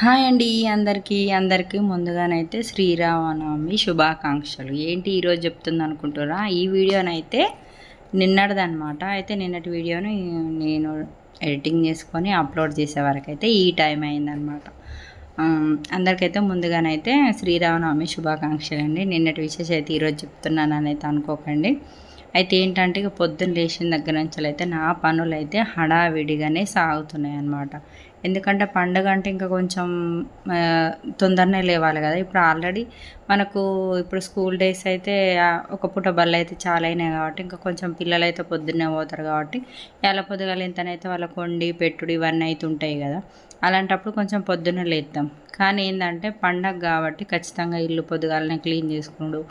Hi అండి అందరికీ ముందుగానైతే శ్రీరామనవమి శుభాకాంక్షలు. ఏంటి ఈరోజు చెప్తుంది అనుకుంటున్నారా? ఈ వీడియోనైతే నిన్నటిదనమాట. అయితే నిన్నటి వీడియోని నేను ఎడిటింగ్ చేసుకొని అప్లోడ్ చేసే వరకు అయితే ఈ టైం అయిందనమాట. అందరికైతే ముందుగానైతే శ్రీరామనవమి శుభాకాంక్షలు అండి. నిన్నటి విశేషం అయితే ఈరోజు చెప్తున్నానని అయితే అనుకోకండి. అయితే ఏంటంటే ఇక పొద్దున్న లేచిన దగ్గర నుంచి అయితే నా పనులు అయితే హడావిడిగానే సాగుతున్నాయి అన్నమాట. ఎందుకంటే పండుగ అంటే ఇంకా కొంచెం తొందరనే లేవాలి కదా. ఇప్పుడు ఆల్రెడీ మనకు ఇప్పుడు స్కూల్ డేస్ అయితే ఒక పూట బళ్ళు అయితే చాలా అయినాయి కాబట్టి ఇంకా కొంచెం పిల్లలు అయితే పొద్దున్నే పోతారు కాబట్టి ఎలా పొద్దుగాల ఎంతనైతే వాళ్ళకు వండి పెట్టుడు ఇవన్నీ అయితే ఉంటాయి కదా. అలాంటప్పుడు కొంచెం పొద్దున్నే లేద్దాం. కానీ ఏంటంటే పండగ కాబట్టి ఖచ్చితంగా ఇల్లు పొద్దుగాలనే క్లీన్ చేసుకున్నాడు,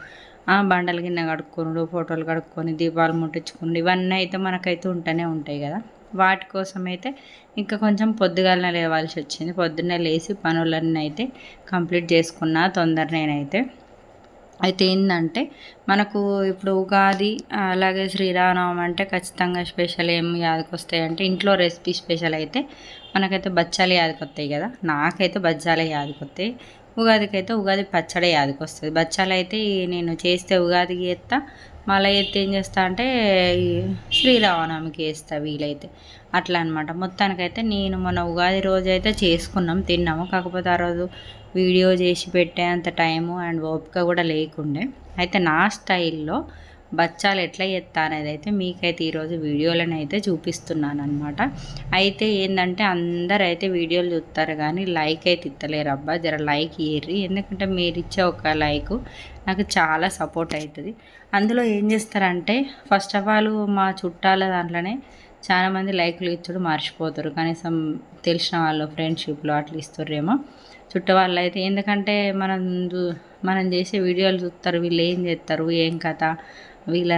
బండలు గిన్నె కడుక్కునుడు, ఫోటోలు కడుక్కొని దీపాలు ముట్టించుకునుడు ఇవన్నీ అయితే మనకైతే ఉంటూనే ఉంటాయి కదా. వాటి కోసం అయితే ఇంకా కొంచెం పొద్దుగాలనే లేవాల్సి వచ్చింది. పొద్దున్నే లేచి పనులన్నీ అయితే కంప్లీట్ చేసుకున్నా తొందరనేనైతే. అయితే ఏంటంటే మనకు ఇప్పుడు ఉగాది అలాగే శ్రీరామనవమి అంటే ఖచ్చితంగా స్పెషల్ ఏం యాదకొస్తాయంటే ఇంట్లో రెసిపీ స్పెషల్ అయితే మనకైతే బచ్చాలు యాదకొస్తాయి కదా. నాకైతే బచ్చాలే యాదకొస్తాయి. ఉగాదికి అయితే ఉగాది పచ్చడి యాదకొస్తుంది. బచ్చాలు అయితే నేను చేస్తే ఉగాదికి చేస్తా, మళ్ళీ ఎత్తి ఏం చేస్తా అంటే ఈ శ్రీరామనవమికి వేస్తా వీలైతే. అట్లా అనమాట. మొత్తానికైతే నేను మొన్న ఉగాది రోజు అయితే చేసుకున్నాం, తిన్నాము. కాకపోతే ఆ రోజు వీడియో చేసి పెట్టేంత టైము అండ్ ఓపిక కూడా లేకుండే. అయితే నా స్టైల్లో బచ్చాలు ఎట్లా చేస్తా అనేది అయితే మీకైతే ఈరోజు వీడియోలను అయితే చూపిస్తున్నాను అనమాట. అయితే ఏంటంటే అందరైతే వీడియోలు చూస్తారు కానీ లైక్ అయితే ఇస్తలేరు. అబ్బా జర లైక్ ఇయ్యర్రి, ఎందుకంటే మీరు ఇచ్చే ఒక లైక్ నాకు చాలా సపోర్ట్ అవుతుంది. అందులో ఏం చేస్తారంటే ఫస్ట్ ఆఫ్ ఆల్ మా చుట్టాల దాంట్లోనే చాలామంది లైక్లు ఇచ్చుడు మర్చిపోతారు. కనీసం తెలిసిన వాళ్ళు ఫ్రెండ్షిప్లో అట్లా ఇస్తారేమో చుట్టవాళ్ళు అయితే. ఎందుకంటే మనం చేసే వీడియోలు చూస్తారు, వీళ్ళు ఏం చేస్తారు, ఏం కథ, వీళ్ళ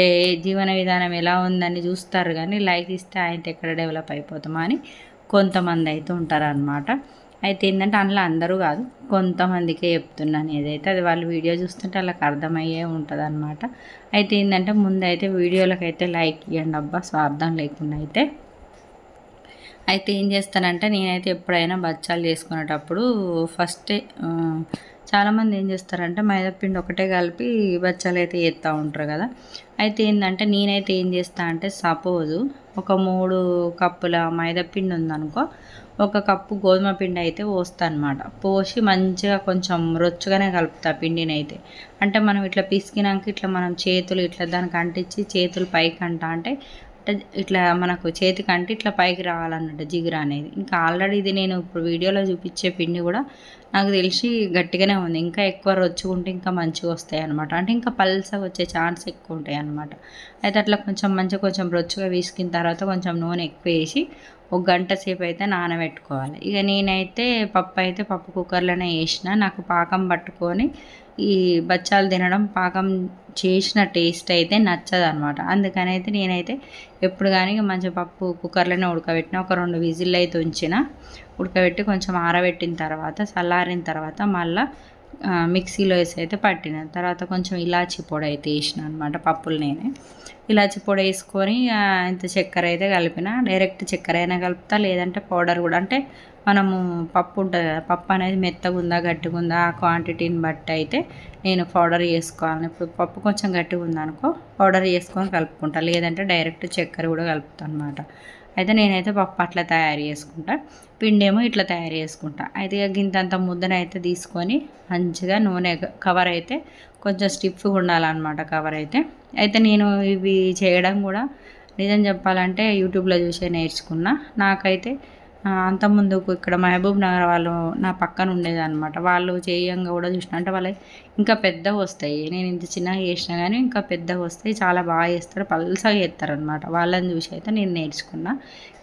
ఏ జీవన విధానం ఎలా ఉందని చూస్తారు. కానీ లైక్ ఇస్తే ఆయన ఎక్కడ డెవలప్ అయిపోతామా అని కొంతమంది అయితే ఉంటారనమాట. అయితే ఏంటంటే అందులో అందరూ కాదు, కొంతమందికే చెప్తున్నాను ఏదైతే అది వాళ్ళు వీడియో చూస్తుంటే వాళ్ళకి అర్థమయ్యే ఉంటుంది అనమాట. అయితే ఏంటంటే ముందైతే వీడియోలకైతే లైక్ ఇవ్వండి అబ్బా, స్వార్థం లేకుండా అయితే. అయితే ఏం చేస్తానంటే నేనైతే ఎప్పుడైనా బచ్చాలు చేసుకునేటప్పుడు ఫస్టే చాలామంది ఏం చేస్తారంటే మైదాపిండి ఒకటే కలిపి బచ్చాలు అయితే చేస్తూ ఉంటారు కదా. అయితే ఏంటంటే నేనైతే ఏం చేస్తా అంటే సపోజు ఒక 3 కప్పుల మైదాపిండి ఉందనుకో, 1 కప్పు గోధుమ పిండి అయితే పోస్తాను అనమాట. పోసి మంచిగా కొంచెం రొచ్చుగానే కలుపుతా పిండిని అయితే. అంటే మనం ఇట్లా పిసికినాక ఇట్లా మనం చేతులు ఇట్లా దానికి అంటించి చేతులు పైకి అంటే ఇట్లా మనకు చేతికి అంటే ఇట్లా పైకి రావాలన్నట్టు జిగురు అనేది. ఇంకా ఆల్రెడీ ఇది నేను ఇప్పుడు వీడియోలో చూపించే పిండి కూడా నాకు తెలిసి గట్టిగానే ఉంది. ఇంకా ఎక్కువ రొచ్చుకుంటే ఇంకా మంచిగా వస్తాయి అనమాట. అంటే ఇంకా పల్సగా వచ్చే ఛాన్స్ ఎక్కువ ఉంటాయి అనమాట. అయితే అట్లా కొంచెం రొచ్చుగా వీసుకిన తర్వాత కొంచెం నూనె ఎక్కువ వేసి 1 గంట సేపు అయితే నానబెట్టుకోవాలి. ఇక నేనైతే పప్పు కుక్కర్లోనే వేసిన. నాకు పాకం పట్టుకొని ఈ బచ్చాలు తినడం పాకం చేసిన టేస్ట్ అయితే నచ్చదు అనమాట. అందుకని అయితే నేనైతే ఎప్పుడు కానీ మంచి పప్పు కుక్కర్లోనే ఉడకబెట్టిన. ఒక 2 విజిల్ అయితే ఉంచిన. ఉడకబెట్టి కొంచెం ఆరబెట్టిన తర్వాత చల్లారిన తర్వాత మళ్ళీ మిక్సీలో వేసి అయితే పట్టిన తర్వాత కొంచెం ఇలాచి పొడి అయితే వేసిన అనమాట. పప్పులు నేనే ఇలాచి పొడి వేసుకొని ఇంత చక్కెర అయితే కలిపిన. డైరెక్ట్ చక్కెర అయినా కలుపుతా, లేదంటే పౌడర్ కూడా. అంటే మనము పప్పు ఉంటుంది కదా, పప్పు అనేది మెత్తగా ఉందా గట్టిగా ఉందా ఆ క్వాంటిటీని బట్టి అయితే నేను పౌడర్ చేసుకోవాలి. ఇప్పుడు పప్పు కొంచెం గట్టిగా ఉందనుకో పౌడర్ చేసుకొని కలుపుకుంటా, లేదంటే డైరెక్ట్ చక్కెర కూడా కలుపుతాను అనమాట. అయితే నేనైతే పప్పు అట్లా తయారు చేసుకుంటా, పిండి ఏమో ఇట్లా తయారు చేసుకుంటా. అయితే గింతంత ముద్దను అయితే తీసుకొని మంచిగా నూనె కవర్ అయితే కొంచెం స్టిఫ్గా ఉండాలన్నమాట కవర్ అయితే. అయితే నేను ఇవి చేయడం కూడా నిజం చెప్పాలంటే యూట్యూబ్లో చూసే నేర్చుకున్నా. నాకైతే అంతకుముందుకు ఇక్కడ మహబూబ్ నగర్ వాళ్ళు నా పక్కన ఉండేదన్నమాట. వాళ్ళు చేయంగా కూడా చూసిన. అంటే వాళ్ళు ఇంకా పెద్దగా వస్తాయి, నేను ఇంత చిన్నగా చేసినా కానీ ఇంకా పెద్దగా వస్తాయి. చాలా బాగా చేస్తారు, పల్సగా చేస్తారనమాట. వాళ్ళని చూసి అయితే నేను నేర్చుకున్నా.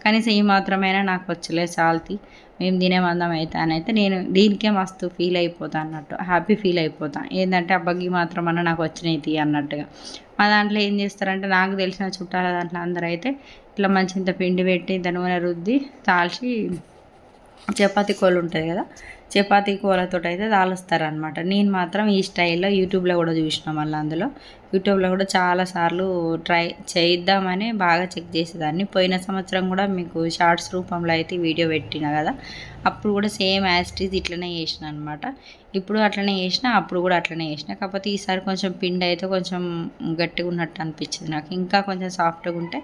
కనీసం ఈ మాత్రమైనా నాకు వచ్చలే చాల్తి, మేము తినే మందం అయితే అని అయితే నేను దీనికే మస్తు ఫీల్ అయిపోతాను అన్నట్టు, హ్యాపీ ఫీల్ అయిపోతాను. ఏంటంటే అబ్బకి మాత్రమన్నా నాకు వచ్చినాయి అన్నట్టుగా. మా దాంట్లో ఏం చేస్తారంటే నాకు తెలిసిన చుట్టాల దాంట్లో అందరూ అయితే ఇట్లా మంచి ఇంత పిండి పెట్టి ఇంత నూనె రుద్ది తాల్చి చపాతీ కోలు ఉంటుంది కదా, చపాతీ కోలతో అయితే తాలుస్తారనమాట. నేను మాత్రం ఈ స్టైల్లో యూట్యూబ్లో కూడా చూసిన, మళ్ళీ అందులో యూట్యూబ్లో కూడా చాలాసార్లు ట్రై చేద్దామని బాగా చెక్ చేసేదాన్ని. పోయిన సంవత్సరం కూడా మీకు షార్ట్స్ రూపంలో అయితే వీడియో పెట్టిన కదా, అప్పుడు కూడా సేమ్ యాజ్ ఇట్ ఈజ్ ఇట్లనే చేసిన అనమాట. ఇప్పుడు అట్లనే చేసిన, అప్పుడు కూడా అట్లనే చేసిన. కాకపోతే ఈసారి కొంచెం పిండి అయితే కొంచెం గట్టిగా ఉన్నట్టు అనిపించింది నాకు. ఇంకా కొంచెం సాఫ్ట్గా ఉంటే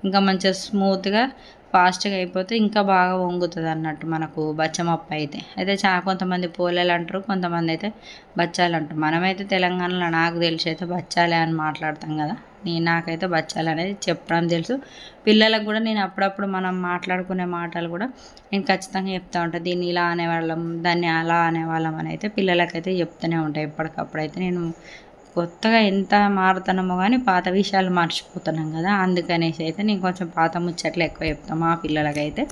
ఇంకా మంచిగా స్మూత్గా ఫాస్ట్గా అయిపోతే ఇంకా బాగా వంగుతుంది అన్నట్టు మనకు బచ్చమప్పు అయితే. కొంతమంది పోలేలు అంటారు, కొంతమంది అయితే బచ్చాలు అంటారు. మనమైతే తెలంగాణలో నాకు తెలిసి అయితే బచ్చాలే అని మాట్లాడతాం కదా. నాకైతే బచ్చాలు అనేది చెప్పడం తెలుసు. పిల్లలకు కూడా నేను అప్పుడప్పుడు మనం మాట్లాడుకునే మాటలు కూడా నేను ఖచ్చితంగా చెప్తూ ఉంటాను. దీన్ని ఇలా అనేవాళ్ళం, దాన్ని అలా అనేవాళ్ళం అని అయితే పిల్లలకైతే చెప్తూనే ఉంటాయి. ఎప్పటికప్పుడు అయితే నేను కొత్తగా ఎంత మారుతున్నామో కానీ పాత విషయాలు మర్చిపోతున్నాం కదా, అందుకనేసి అయితే నేను కొంచెం పాత ముచ్చట్లు ఎక్కువ చెప్తాను మా పిల్లలకైతే.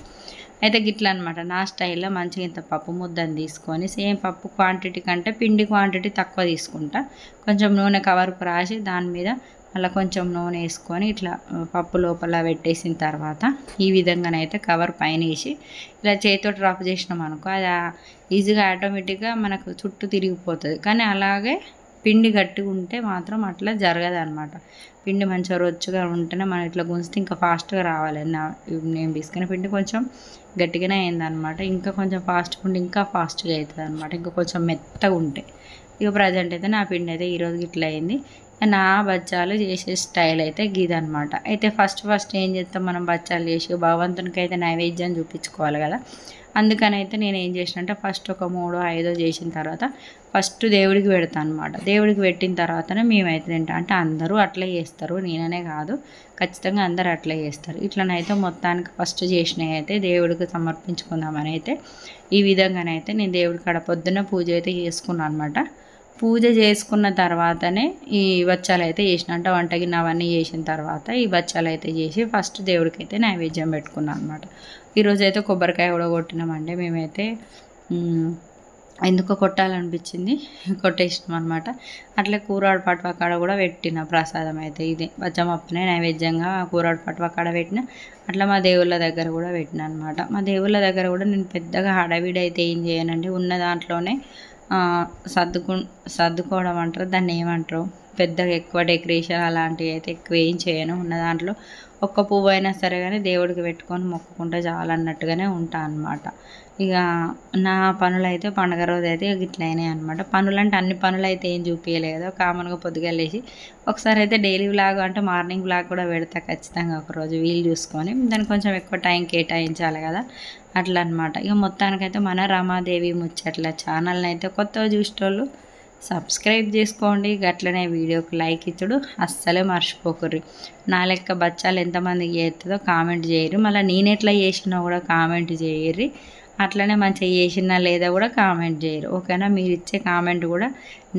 అయితే గిట్లా అనమాట నా స్టైల్లో మంచిగా ఇంత పప్పు ముద్దని తీసుకొని, సేమ్ పప్పు క్వాంటిటీ కంటే పిండి క్వాంటిటీ తక్కువ తీసుకుంటా. కొంచెం నూనె కవర్కు రాసి దాని మీద అలా కొంచెం నూనె వేసుకొని ఇట్లా పప్పు లోపల పెట్టేసిన తర్వాత ఈ విధంగానైతే కవర్ పైన వేసి ఇలా చేతితో రఫ్ చేసినాం అనుకో, అది ఈజీగా ఆటోమేటిక్గా మనకు చుట్టూ తిరిగిపోతుంది. కానీ అలాగే పిండి గట్టిగా ఉంటే మాత్రం అట్లా జరగదు అనమాట. పిండి మంచిగా రొచ్చుగా ఉంటేనే మనం ఇట్లా గుంజితే ఇంకా ఫాస్ట్గా రావాలి. నేను బిస్కిన పిండి కొంచెం గట్టిగానే అయిందనమాట. ఇంకా కొంచెం ఫాస్ట్గా ఉంటే ఇంకా ఫాస్ట్గా అవుతుంది అనమాట, ఇంకా కొంచెం మెత్తగా ఉంటే. ఇక ప్రజెంట్ అయితే నా పిండి అయితే ఈరోజు ఇట్లా అయింది. నా బచ్చాలు చేసే స్టైల్ అయితే గీదనమాట. అయితే ఫస్ట్ ఏం చేస్తాం, మనం బచ్చాలు చేసి భగవంతునికి అయితే నైవేద్యం చూపించుకోవాలి కదా. అందుకని అయితే నేను ఏం చేసిన అంటే ఫస్ట్ ఒక 3-5 చేసిన తర్వాత ఫస్ట్ దేవుడికి పెడతాను అనమాట. దేవుడికి పెట్టిన తర్వాతనే మేమైతే తింటాం. అంటే అందరూ అట్లే చేస్తారు, నేననే కాదు, ఖచ్చితంగా అందరూ అట్లే చేస్తారు. ఇట్లనైతే మొత్తానికి ఫస్ట్ చేసినవి అయితే దేవుడికి సమర్పించుకుందామని అయితే ఈ విధంగానైతే నేను దేవుడి కాడ పొద్దున్న పూజ అయితే చేసుకున్నాను అనమాట. పూజ చేసుకున్న తర్వాతనే ఈ బచ్చాలు అయితే చేసిన, అంటే వంట గిన్నె అవన్నీ చేసిన తర్వాత ఈ బచ్చాలు అయితే చేసి ఫస్ట్ దేవుడికి అయితే నైవేద్యం పెట్టుకున్నాను అనమాట. ఈరోజు అయితే కొబ్బరికాయ కూడా కొట్టినామండి మేమైతే. ఎందుకో కొట్టాలనిపించింది, కొట్టేసినాం అనమాట. అట్లే కూరాడు పట్వ కాడ కూడా పెట్టిన ప్రసాదం అయితే ఇదే బచ్చమప్పునే నైవేద్యంగా కూరాడు పట్వ కాడ పెట్టిన. అట్లా మా దేవుళ్ళ దగ్గర కూడా పెట్టిన అనమాట. మా దేవుళ్ళ దగ్గర కూడా నేను పెద్దగా హడావిడి అయితే ఏం చేయనండి, ఉన్న దాంట్లోనే సర్దుకోవడం అంటారు, దాన్ని ఏమంటారు, పెద్దగా ఎక్కువ డెకరేషన్ అలాంటివి అయితే ఎక్కువ ఏం చేయను. ఉన్న దాంట్లో ఒక్క పువ్వు అయినా సరే కానీ దేవుడికి పెట్టుకొని మొక్కుకుంటే చాలన్నట్టుగానే ఉంటాను అనమాట. ఇక నా పనులు అయితే పండుగ రోజు అయితే ఇట్లయినాయి అనమాట. పనులు అంటే అన్ని పనులు అయితే ఏం చూపించలేదు, కామన్గా పొద్దుగా లేచి ఒకసారి అయితే డైలీ వ్లాగ్ అంటే మార్నింగ్ వ్లాగ్ కూడా పెడతా ఖచ్చితంగా, ఒకరోజు వీలు చూసుకొని. దానికి కొంచెం ఎక్కువ టైం కేటాయించాలి కదా, అట్లా అనమాట. ఇక మొత్తానికైతే మన రమాదేవి ముచ్చట్ల ఛానల్ని అయితే కొత్తగా చూసేటోళ్ళు సబ్స్క్రైబ్ చేసుకోండి, గట్లనే వీడియోకి లైక్ ఇచ్చుడు అస్సలే మర్చిపోకుర్రి. నా లెక్క బచ్చాలు ఎంతమందికి చేస్తుందో కామెంట్ చేయరు, మళ్ళీ నేను ఎట్లా చేసినా కూడా కామెంట్ చేయర్రి. అట్లనే మంచిగా చేసినా లేదా కూడా కామెంట్ చేయరు, ఓకేనా. మీరు ఇచ్చే కామెంట్ కూడా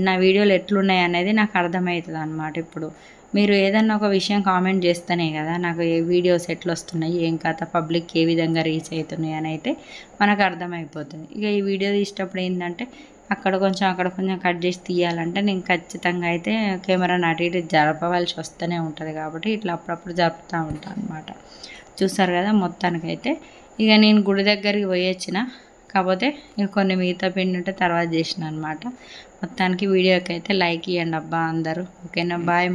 నా వీడియోలు ఎట్లున్నాయి అనేది నాకు అర్థమవుతుంది అనమాట. ఇప్పుడు మీరు ఏదన్నా ఒక విషయం కామెంట్ చేస్తేనే కదా నాకు ఏ వీడియోస్ ఎట్లా వస్తున్నాయి, ఏం కథ, పబ్లిక్ ఏ విధంగా రీచ్ అవుతున్నాయి అని అయితే మనకు అర్థమైపోతుంది. ఇక ఈ వీడియో తీసేటప్పుడు ఏంటంటే అక్కడ కొంచెం కట్ చేసి తీయాలంటే నేను ఖచ్చితంగా అయితే కెమెరాని అటు ఇటు జరపవలసి వస్తూనే ఉంటుంది, కాబట్టి ఇట్లా అప్పుడప్పుడు జరుపుతూ ఉంటాను అనమాట. చూస్తారు కదా మొత్తానికైతే. ఇక నేను గుడి దగ్గరికి పోయొచ్చిన, కాకపోతే ఇక కొన్ని మిగతా పిండి ఉంటే తర్వాత చేసిన అనమాట. మొత్తానికి వీడియోకి అయితే లైక్ ఇవ్వండి అబ్బా అందరూ, ఓకేనా. బాయ్.